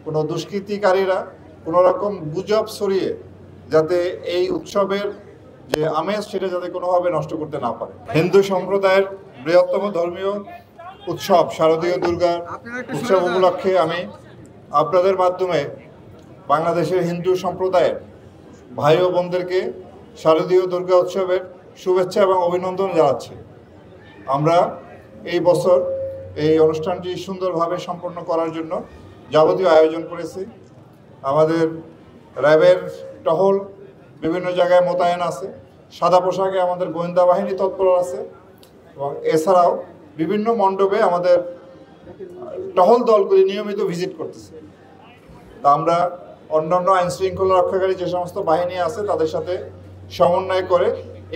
কোনো দুষ্কৃতিকারীরা কোনো রকম গুজব ছড়িয়ে যাতে এই উৎসবের যে আমেজ সেটা যাতে কোনোভাবে নষ্ট করতে না পারে। হিন্দু সম্প্রদায়ের বৃহত্তম ধর্মীয় উৎসব শারদীয় দুর্গার উৎসব উপলক্ষে আমি আপনাদের মাধ্যমে বাংলাদেশের হিন্দু সম্প্রদায়ের ভাই ও বোনদেরকে শারদীয় দুর্গা উৎসবের শুভেচ্ছা এবং অভিনন্দন জানাচ্ছি। আমরা এই বছর এই অনুষ্ঠানটি সুন্দরভাবে সম্পন্ন করার জন্য যাবতীয় আয়োজন করেছি। আমাদের র্যাবের টহল বিভিন্ন জায়গায় মোতায়েন আছে, সাদা পোশাকে আমাদের গোয়েন্দা বাহিনী তৎপর আছে এবং এছাড়াও বিভিন্ন মণ্ডপে আমাদের টহল দলগুলি নিয়মিত ভিজিট করতেছে। তা আমরা অন্যান্য আইন শৃঙ্খলা রক্ষাকারী যে সমস্ত বাহিনী আছে তাদের সাথে সমন্বয় করে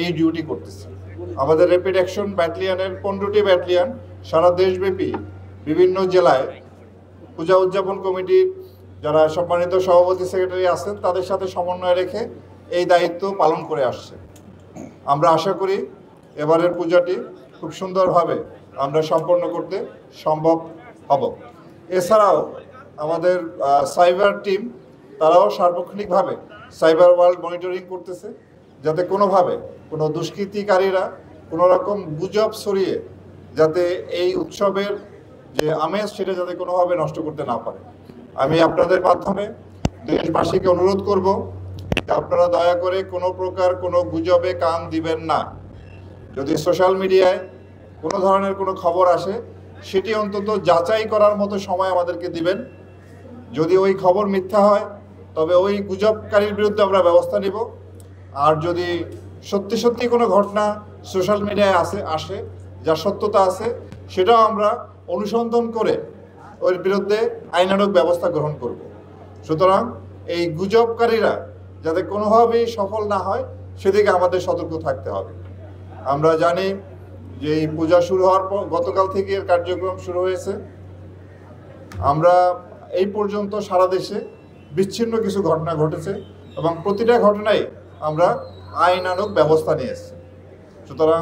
এই ডিউটি করতেছে। আমাদের র্যাপিড অ্যাকশন ব্যাটালিয়নের 15টি ব্যাটালিয়ন সারা দেশব্যাপী বিভিন্ন জেলায় পূজা উদযাপন কমিটির যারা সম্মানিত সভাপতি সেক্রেটারি আছেন তাদের সাথে সমন্বয় রেখে এই দায়িত্ব পালন করে আসছে। আমরা আশা করি এবারের পূজাটি খুব সুন্দরভাবে আমরা সম্পন্ন করতে সম্ভব হব। এছাড়াও আমাদের সাইবার টিম তারাও সার্বক্ষণিকভাবে সাইবার ওয়ার্ল্ড মনিটরিং করতেছে যাতে কোনোভাবে কোনো দুষ্কৃতিকারীরা কোনো রকম গুজব ছড়িয়ে যাতে এই উৎসবের যে আমেজ সেটা যাতে কোনোভাবে নষ্ট করতে না পারে। আমি আপনাদের মাধ্যমে দেশবাসীকে অনুরোধ করব আপনারা দয়া করে কোনো প্রকার কোনো গুজবে কান দিবেন না। যদি সোশ্যাল মিডিয়ায় কোনো ধরনের কোনো খবর আসে সেটি অন্তত যাচাই করার মতো সময় আমাদেরকে দিবেন। যদি ওই খবর মিথ্যা হয় তবে ওই গুজবকারীর বিরুদ্ধে আমরা ব্যবস্থা নিব। আর যদি সত্যি সত্যি কোনো ঘটনা সোশ্যাল মিডিয়ায় আসে যার সত্যতা আছে সেটাও আমরা অনুসন্ধান করে ওর বিরুদ্ধে আইনানুগ ব্যবস্থা গ্রহণ করব। সুতরাং এই গুজবকারীরা যাতে কোনোভাবেই সফল না হয় সেদিকে আমাদের সতর্ক থাকতে হবে। আমরা জানি যে এই পূজা শুরু হওয়ার পর গতকাল থেকে এর কার্যক্রম শুরু হয়েছে। আমরা এই পর্যন্ত সারা দেশে বিচ্ছিন্ন কিছু ঘটনা ঘটেছে এবং প্রতিটা ঘটনায় আমরা আইনানুগ ব্যবস্থা নিয়েছি। সুতরাং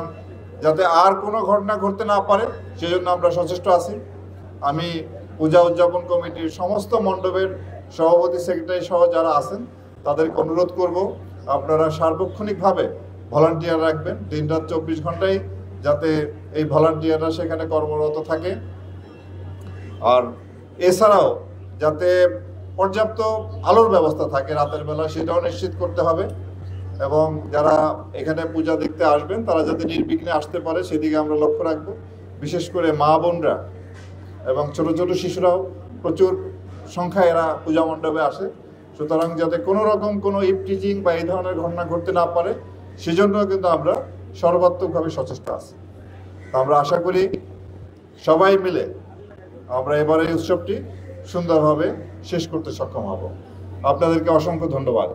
যাতে আর কোনো ঘটনা ঘটতে না পারে সেজন্য আমরা সচেষ্ট আছি। আমি পূজা উদযাপন কমিটির সমস্ত মণ্ডপের সভাপতি সেক্রেটারি সহ যারা আছেন তাদেরকে অনুরোধ করব আপনারা সার্বক্ষণিকভাবে ভলান্টিয়ার রাখবেন। দিনরাত 24 ঘন্টায় যাতে এই ভলান্টিয়াররা সেখানে কর্মরত থাকে। আর এছাড়াও যাতে পর্যাপ্ত আলোর ব্যবস্থা থাকে রাতের বেলা সেটাও নিশ্চিত করতে হবে এবং যারা এখানে পূজা দেখতে আসবেন তারা যাতে নির্বিঘ্নে আসতে পারে সেদিকে আমরা লক্ষ্য রাখবো। বিশেষ করে মা বোনরা এবং ছোট ছোট শিশুরাও প্রচুর সংখ্যায় এরা পূজা মণ্ডপে আসে। সুতরাং যাতে কোনো রকম কোনো ইপটিজিং বা এই ধরনের ঘটনা ঘটতে না পারে সেজন্য কিন্তু আমরা সর্বাত্মকভাবে সচেষ্ট আছি। আমরা আশা করি সবাই মিলে আমরা এবারে এই উৎসবটি সুন্দরভাবে শেষ করতে সক্ষম হব। আপনাদেরকে অসংখ্য ধন্যবাদ।